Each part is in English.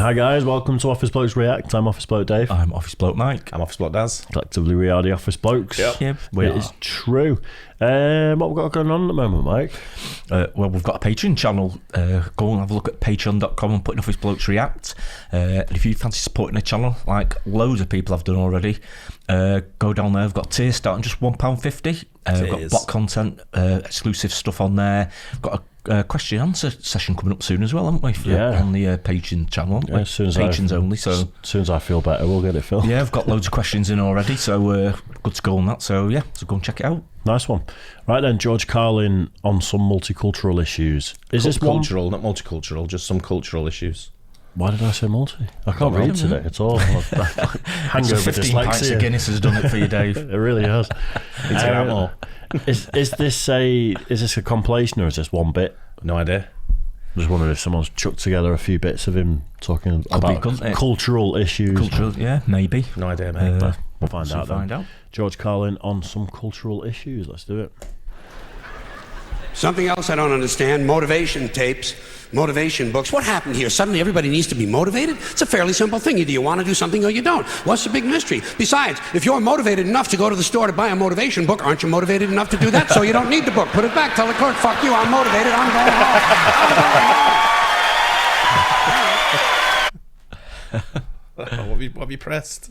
Hi guys, welcome to Office Blokes React. I'm Office Bloke Dave. I'm Office Bloke Mike. I'm Office Bloke Daz. Collectively we are the Office Blokes. Yep. It is true. What we've got going on at the moment, Mike? Well, we've got a Patreon channel. Go and have a look at patreon.com and put in Office Blokes React. And if you fancy supporting the channel, like loads of people have done already, go down there. We've got tiers starting just £1.50. We've got bot content, exclusive stuff on there. We've got a question and answer session coming up soon as well, haven't we? On the Patreon channel. As soon as Patrons only. So as soon as I feel better, we'll get it filmed. Yeah, I've got loads of questions in already, so good to go on that. So yeah, so go and check it out. Nice one. Right then, George Carlin on some multicultural issues. Is this cultural, not multicultural, just some cultural issues? Why did I say multi? I can't read today at all. Hangover 15 pints of Guinness has done it for you, Dave. It really has. Is this a compilation or is this one bit? No idea. I just wondered if someone's chucked together a few bits of him talking about cultural issues. Cultural, yeah, maybe. No idea, mate. We'll find out. George Carlin on some cultural issues. Let's do it. Something else I don't understand, motivation tapes, motivation books. What happened here? Suddenly everybody needs to be motivated? It's a fairly simple thing. Either you want to do something or you don't. What's the big mystery? Besides, if you're motivated enough to go to the store to buy a motivation book, aren't you motivated enough to do that? So you don't need the book. Put it back. Tell the clerk, fuck you, I'm motivated. I'm going home. What have you pressed?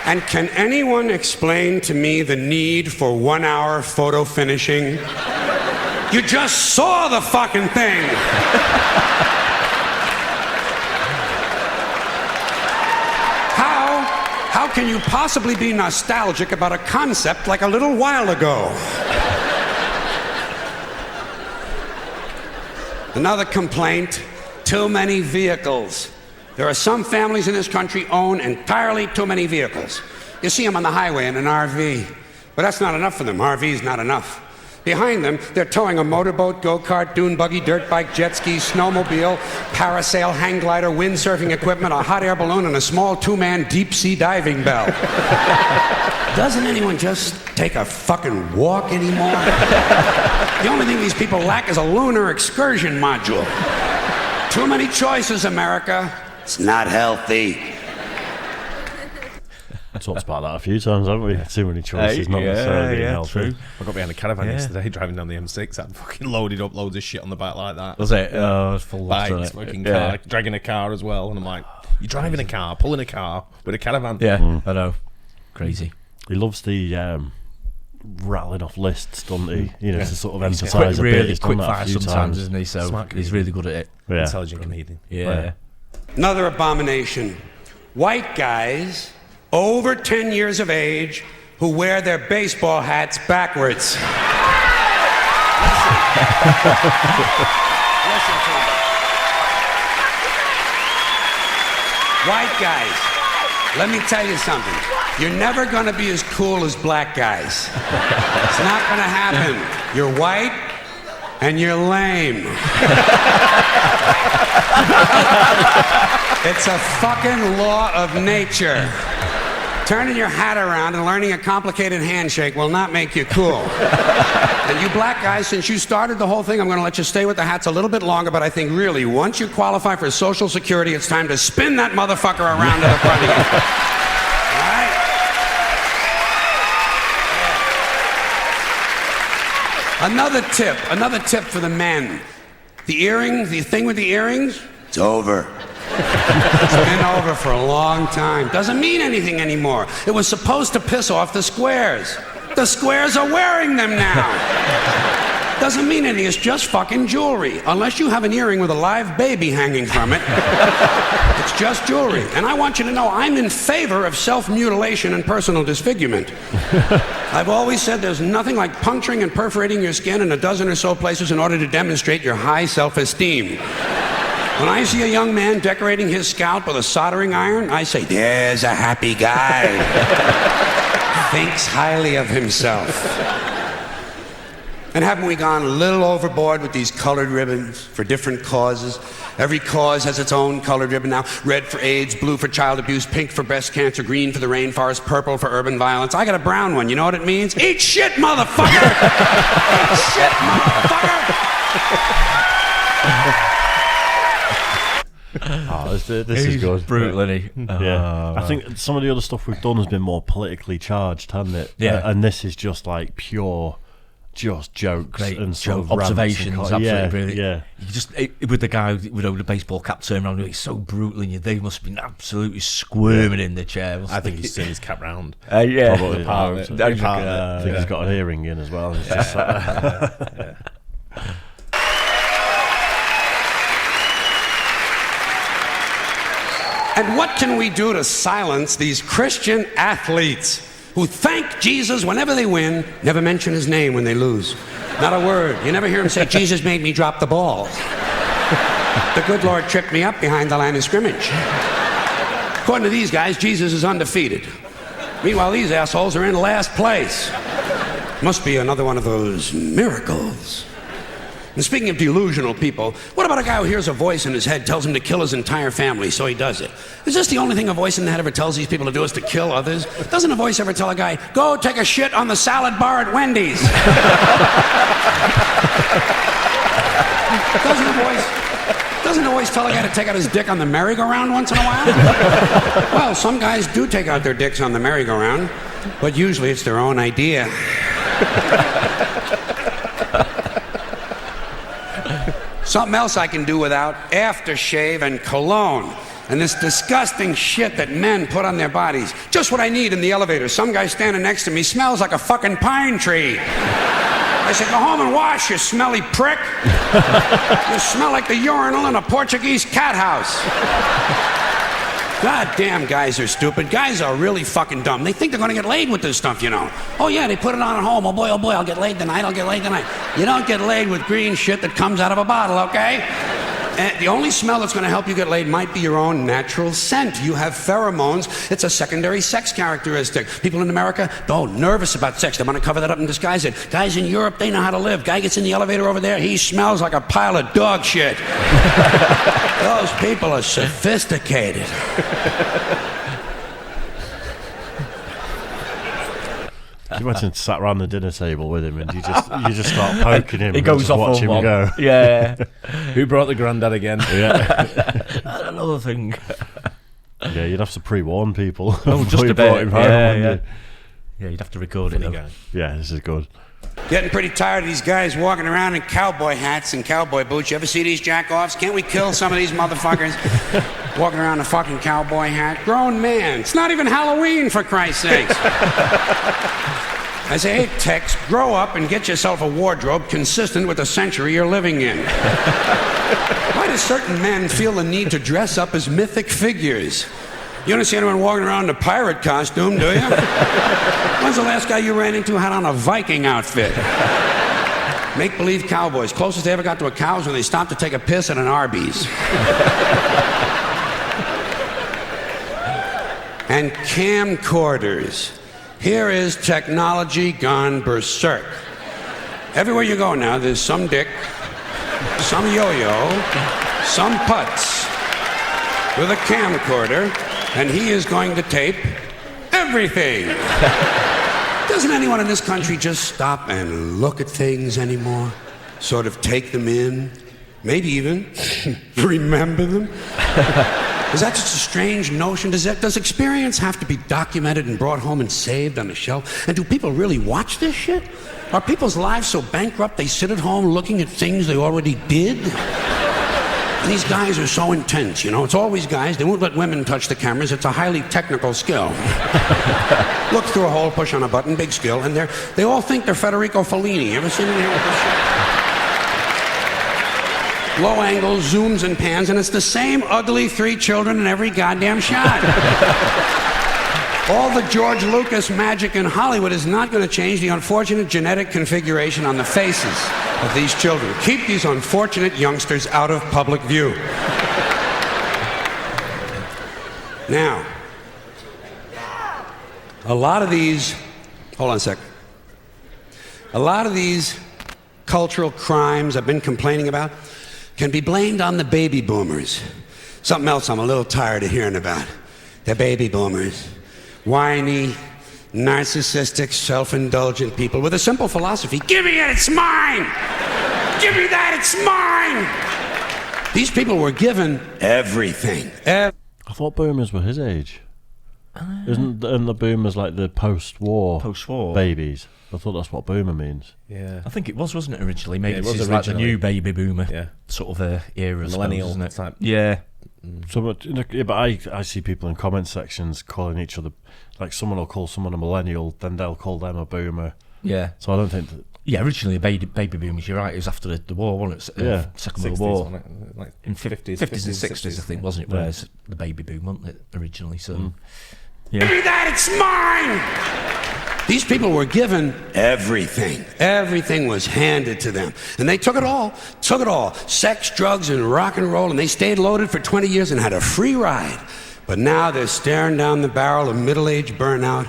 And can anyone explain to me the need for 1 hour photo finishing? You just saw the fucking thing! How can you possibly be nostalgic about a concept like a little while ago? Another complaint, too many vehicles. There are some families in this country own entirely too many vehicles. You see them on the highway in an RV. But that's not enough for them. RV's not enough. Behind them, they're towing a motorboat, go-kart, dune buggy, dirt bike, jet ski, snowmobile, parasail, hang glider, windsurfing equipment, a hot air balloon, and a small two-man deep-sea diving bell. Doesn't anyone just take a fucking walk anymore? The only thing these people lack is a lunar excursion module. Too many choices, America. It's not healthy. I talked about that a few times, haven't we? Too many choices, not necessarily being healthy. True. I got behind a caravan yesterday, driving down the M6. I'd fucking loaded up loads of shit on the back like that. Was it? Oh, it was full bikes, fucking car, dragging a car as well. And I'm like, you're driving a car, pulling a car with a caravan. Yeah, I know. Crazy. He loves the rattling off lists, doesn't he? You know, to sort of emphasise a bit. Really He's quick done that fire a few sometimes, times. isn't he? So Smart he's really good at it. Yeah. Intelligent comedian. Yeah. Another abomination. White guys over 10 years of age who wear their baseball hats backwards. Listen to me. White guys, let me tell you something. You're never going to be as cool as black guys. It's not going to happen. You're white and you're lame. It's a fucking law of nature. Turning your hat around and learning a complicated handshake will not make you cool. And you black guys, since you started the whole thing, I'm going to let you stay with the hats a little bit longer, but I think really, once you qualify for Social Security, it's time to spin that motherfucker around to the front again. All right? Another tip for the men. The earrings, the thing with the earrings, it's over. It's been over for a long time. Doesn't mean anything anymore. It was supposed to piss off the squares. The squares are wearing them now. Doesn't mean anything. It's just fucking jewelry. Unless you have an earring with a live baby hanging from it. It's just jewelry. And I want you to know I'm in favor of self-mutilation and personal disfigurement. I've always said there's nothing like puncturing and perforating your skin in a dozen or so places in order to demonstrate your high self-esteem. When I see a young man decorating his scalp with a soldering iron, I say, there's a happy guy. Thinks highly of himself. And haven't we gone a little overboard with these colored ribbons for different causes? Every cause has its own colored ribbon now. Red for AIDS, blue for child abuse, pink for breast cancer, green for the rainforest, purple for urban violence. I got a brown one. You know what it means? Eat shit, motherfucker! Eat shit, motherfucker! Oh, this is good. Brutal, isn't he? Yeah. I think some of the other stuff we've done has been more politically charged, hasn't it? Yeah. And this is just like pure, just jokes Great and sort of observations, rants and absolutely brilliant. Yeah. You just with the guy with the baseball cap turned around, he's so brutal, and they must have been absolutely squirming in the chair. I think he's turned his cap round. Yeah, Probably. Part of it. I think he's got an earring in as well. It's just And what can we do to silence these Christian athletes who thank Jesus whenever they win, never mention his name when they lose? Not a word. You never hear him say, Jesus made me drop the ball. The good Lord tripped me up behind the line of scrimmage. According to these guys, Jesus is undefeated. Meanwhile, these assholes are in last place. Must be another one of those miracles. And speaking of delusional people, what about a guy who hears a voice in his head tells him to kill his entire family, so he does it? Is this the only thing a voice in the head ever tells these people to do is to kill others? Doesn't a voice ever tell a guy, go take a shit on the salad bar at Wendy's? Doesn't a voice tell a guy to take out his dick on the merry-go-round once in a while? Well, some guys do take out their dicks on the merry-go-round, but usually it's their own idea. Something else I can do without: aftershave and cologne. And this disgusting shit that men put on their bodies. Just what I need in the elevator. Some guy standing next to me smells like a fucking pine tree. I said, go home and wash, you smelly prick. You smell like the urinal in a Portuguese cat house. God damn, guys are stupid. Guys are really fucking dumb. They think they're gonna get laid with this stuff, you know. Oh yeah, they put it on at home. Oh boy, I'll get laid tonight, I'll get laid tonight. You don't get laid with green shit that comes out of a bottle, okay? And the only smell that's gonna help you get laid might be your own natural scent. You have pheromones. It's a secondary sex characteristic. People in America, nervous about sex. They wanna cover that up and disguise it. Guys in Europe, they know how to live. Guy gets in the elevator over there, he smells like a pile of dog shit. Those people are sophisticated. You went and sat around the dinner table with him, and you just start poking him. He goes and just off watch on him one. go. Yeah. Who brought the granddad again? Yeah, Another thing. yeah. You'd have to pre-warn people. Oh, just before you a brought bit. him home, Yeah, wouldn't yeah. you? Yeah, you'd have to record it. Though. Yeah, this is good. Getting pretty tired of these guys walking around in cowboy hats and cowboy boots. You ever see these jack-offs? Can't we kill some of these motherfuckers? Walking around in a fucking cowboy hat. Grown man. It's not even Halloween, for Christ's sakes. I say, hey, Tex, grow up and get yourself a wardrobe consistent with the century you're living in. Why do certain men feel the need to dress up as mythic figures? You don't see anyone walking around in a pirate costume, do you? When's the last guy you ran into who had on a Viking outfit? Make-believe cowboys. Closest they ever got to a cow is when they stopped to take a piss at an Arby's. And camcorders. Here is technology gone berserk. Everywhere you go now, there's some dick, some yo-yo, some putz with a camcorder, and he is going to tape everything. Doesn't anyone in this country just stop and look at things anymore? Sort of take them in? Maybe even remember them? Is that just a strange notion? Does experience have to be documented and brought home and saved on a shelf? And do people really watch this shit? Are people's lives so bankrupt they sit at home looking at things they already did? And these guys are so intense, you know? It's always guys. They won't let women touch the cameras. It's a highly technical skill. Look through a hole, push on a button, big skill, and they all think they're Federico Fellini. You ever seen them here with this shit? Low angles, zooms and pans, and it's the same ugly 3 children in every goddamn shot. All the George Lucas magic in Hollywood is not going to change the unfortunate genetic configuration on the faces of these children. Keep these unfortunate youngsters out of public view. Now, a lot of these, hold on a sec. A lot of these cultural crimes I've been complaining about can be blamed on the baby boomers. Something else I'm a little tired of hearing about. The baby boomers. Whiny, narcissistic, self-indulgent people with a simple philosophy. Give me it, it's mine! Give me that, it's mine! These people were given everything. I thought boomers were his age. Isn't the boomers like the post-war babies? I thought that's what boomer means. Yeah. I think it was, wasn't it, originally? Maybe Yeah, it this was is like the originally. new baby boomer Yeah. sort of era, Millennial isn't it? type. Yeah. So, but I see people in comment sections calling each other, like someone will call someone a millennial, then they'll call them a boomer. Yeah. So I don't think that. Yeah, originally baby boomers, you're right, it was after the war, wasn't it? Yeah. Second 60s, World War. wasn't it? Like In 50s, 50s and 60s, I think, wasn't it? Yeah. Whereas the baby boom, wasn't it, originally? So, Give me that, it's mine! These people were given everything. Everything was handed to them. And they took it all. Sex, drugs, and rock and roll, and they stayed loaded for 20 years and had a free ride. But now they're staring down the barrel of middle-age burnout,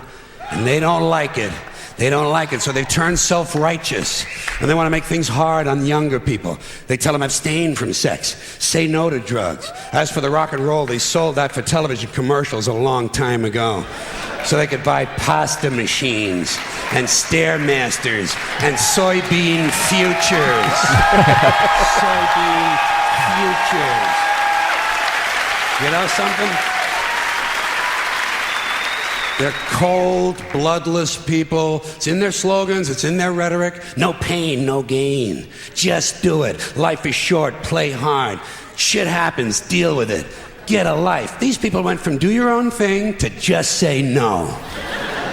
and they don't like it. They don't like it, so they've turned self-righteous. And they want to make things hard on younger people. They tell them abstain from sex, say no to drugs. As for the rock and roll, they sold that for television commercials a long time ago. So they could buy pasta machines and Stairmasters and soybean futures. Soybean futures. You know something? They're cold, bloodless people. It's in their slogans, it's in their rhetoric. No pain, no gain. Just do it. Life is short, play hard. Shit happens, deal with it. Get a life. These people went from do your own thing to just say no.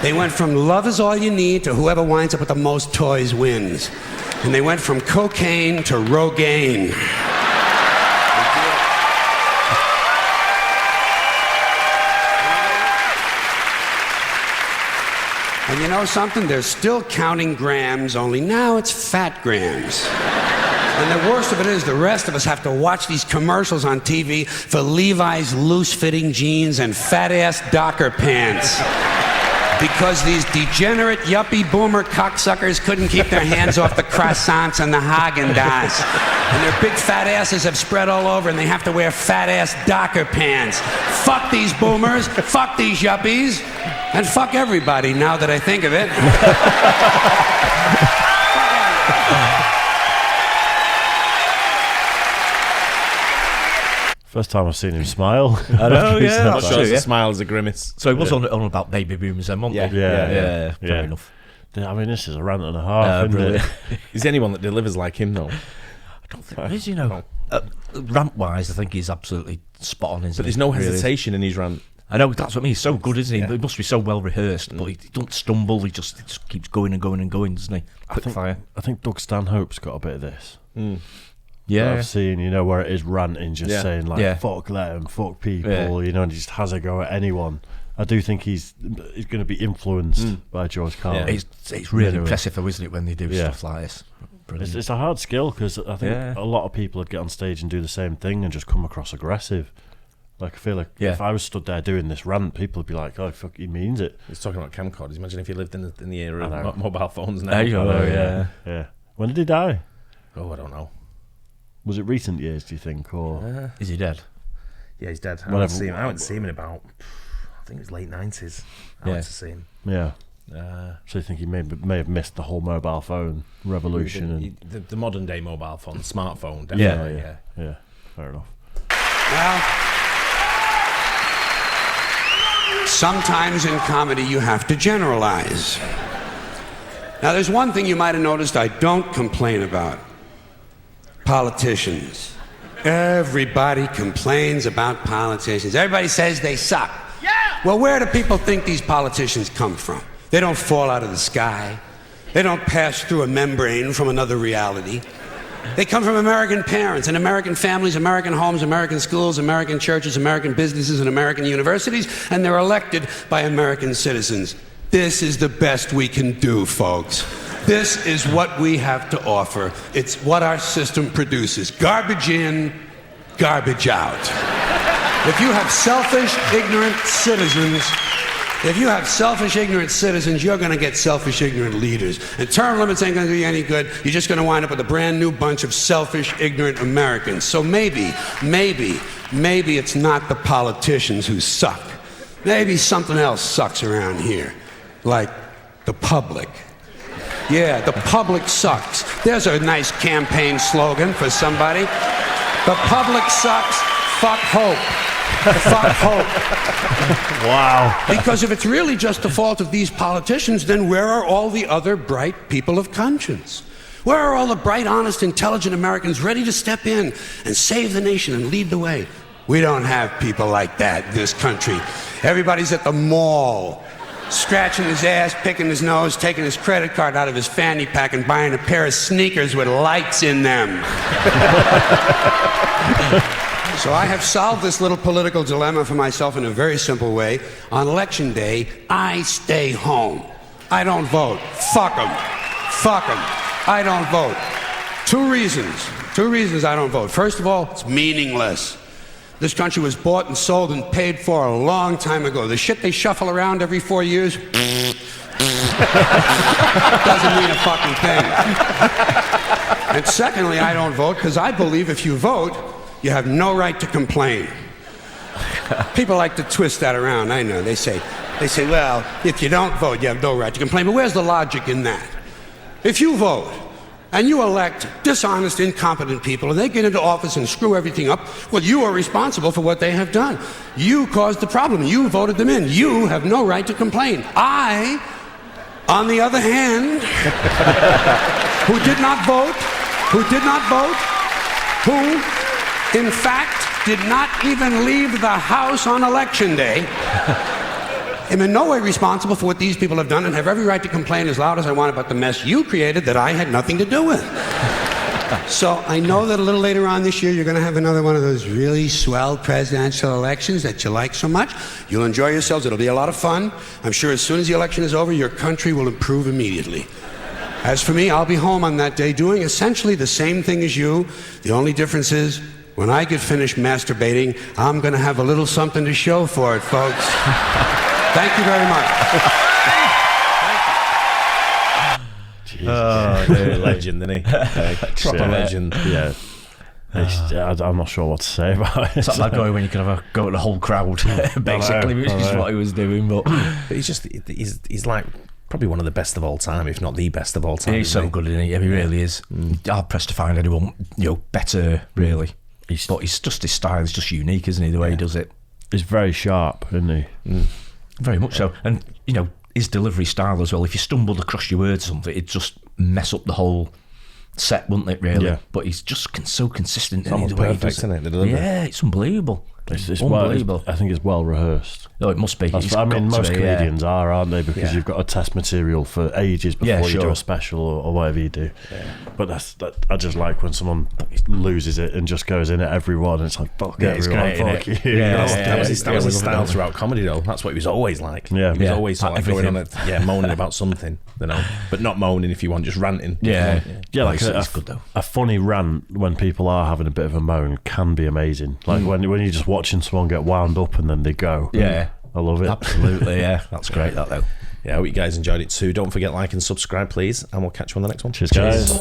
They went from love is all you need to whoever winds up with the most toys wins. And they went from cocaine to Rogaine. And you know something? They're still counting grams, only now it's fat grams. And the worst of it is the rest of us have to watch these commercials on TV for Levi's loose-fitting jeans and fat-ass Docker pants. Because these degenerate, yuppie, boomer cocksuckers couldn't keep their hands off the croissants and the Haagen-Dazs. And their big fat asses have spread all over and they have to wear fat-ass Docker pants. Fuck these boomers, fuck these yuppies, and fuck everybody now that I think of it. First time I've seen him smile. I know, yeah. I'm not That's sure true, it's yeah. a smile as a grimace. So it was on about baby boomers then, wasn't it? Yeah. Fair enough. I mean, this is a rant and a half, isn't Brilliant. it? Is there anyone that delivers like him, though? I don't think there is, you know. Rant-wise, I think he's absolutely spot on, isn't But there's he? no Really. hesitation in his rant. I know, that's what I mean. He's so good, isn't he? Yeah. He must be so well rehearsed, but he don't stumble. He just keeps going and going and going, doesn't he? Quick fire. I think Doug Stanhope's got a bit of this. Yeah. I've seen, where it is ranting, just saying, like, fuck them, fuck people, and he just has a go at anyone. I do think he's going to be influenced by George Carlin. It's really impressive, though, isn't it, when they do stuff like this? Brilliant. It's a hard skill, because I think a lot of people would get on stage and do the same thing and just come across aggressive. Like, I feel like if I was stood there doing this rant, people would be like, oh, fuck, he means it. He's talking about camcorders. Imagine if he lived in the era of mobile phones now. Yeah. When did he die? Oh, I don't know. Was it recent years, do you think, or Is he dead? Yeah, he's dead. I went to see him in about, I think it was late 90s. I went to see him. Yeah. So you think he may have missed the whole mobile phone revolution? The modern day mobile phone, smartphone, definitely. Yeah, fair enough. Well, sometimes in comedy you have to generalize. Now, there's one thing you might have noticed I don't complain about. Politicians. Everybody complains about politicians. Everybody says they suck. Yeah! Well, where do people think these politicians come from? They don't fall out of the sky. They don't pass through a membrane from another reality. They come from American parents and American families, American homes, American schools, American churches, American businesses, and American universities, and they're elected by American citizens. This is the best we can do, folks. This is what we have to offer. It's what our system produces. Garbage in, garbage out. If you have selfish, ignorant citizens If you have selfish, ignorant citizens, you're going to get selfish, ignorant leaders. And term limits ain't going to do you any good. You're just going to wind up with a brand new bunch of selfish, ignorant Americans. So maybe it's not the politicians who suck. Maybe something else sucks around here. Like the public. Yeah, the public sucks. There's a nice campaign slogan for somebody. The public sucks. Fuck hope. Fuck hope. Wow. Because if it's really just the fault of these politicians, then where are all the other bright people of conscience? Where are all the bright, honest, intelligent Americans ready to step in and save the nation and lead the way? We don't have people like that in this country. Everybody's at the mall, scratching his ass, picking his nose, taking his credit card out of his fanny pack and buying a pair of sneakers with lights in them. So I have solved this little political dilemma for myself in a very simple way. On election day, I stay home. I don't vote. Fuck them. Fuck them. I don't vote. Two reasons I don't vote. First of all, it's meaningless. This country was bought and sold and paid for a long time ago. The shit they shuffle around every 4 years doesn't mean a fucking thing. And secondly, I don't vote because I believe if you vote, you have no right to complain. People like to twist that around, I know. They say, well, if you don't vote, you have no right to complain. But where's the logic in that? If you vote and you elect dishonest, incompetent people and they get into office and screw everything up, well, you are responsible for what they have done. You caused the problem. You voted them in. You have no right to complain. I, on the other hand, who did not vote, who in fact did not even leave the house on election day, am in no way responsible for what these people have done and have every right to complain as loud as I want about the mess you created that I had nothing to do with. So I know that a little later on this year you're going to have another one of those really swell presidential elections that you like so much. You'll enjoy yourselves. It'll be a lot of fun. I'm sure as soon as the election is over, your country will improve immediately. As for me, I'll be home on that day doing essentially the same thing as you. The only difference is when I get finished masturbating, I'm going to have a little something to show for it, folks. Thank you very much. Oh, dude, legend, isn't he? Proper legend. Yeah. I'm not sure what to say about it. It's like that guy when you can have a go at the whole crowd, basically, which is what he was doing. But he's like probably one of the best of all time, if not the best of all time. He's so good, isn't he? Yeah, he really is. Hard pressed to find anyone, better, really. But his style is just unique, isn't he? The way he does it. He's very sharp, isn't he? Very much so. And his delivery style as well. If you stumbled across your words or something, it'd just mess up the whole set, wouldn't it? Really. Yeah. But he's just so consistent in the way he does it. Isn't it? The delivery. Yeah, it's unbelievable. It's unbelievable. I think it's well rehearsed. Oh, it must be. Most comedians are, aren't they? Because you've got to test material for ages before you do a special or whatever you do. Yeah. But I just like when someone loses it and just goes in at everyone. And it's like, fuck everyone, fuck you. Yeah, that was his style throughout comedy, though. That's what he was always like. Yeah, he was always like going on moaning about something, but not moaning if you want, just ranting. Yeah, like a funny rant when people are having a bit of a moan can be amazing. Like when you're just watching someone get wound up and then they go. Yeah. I love it. Absolutely, yeah. That's great, that though. Yeah, I hope you guys enjoyed it too. Don't forget, like and subscribe, please, and we'll catch you on the next one. Cheers.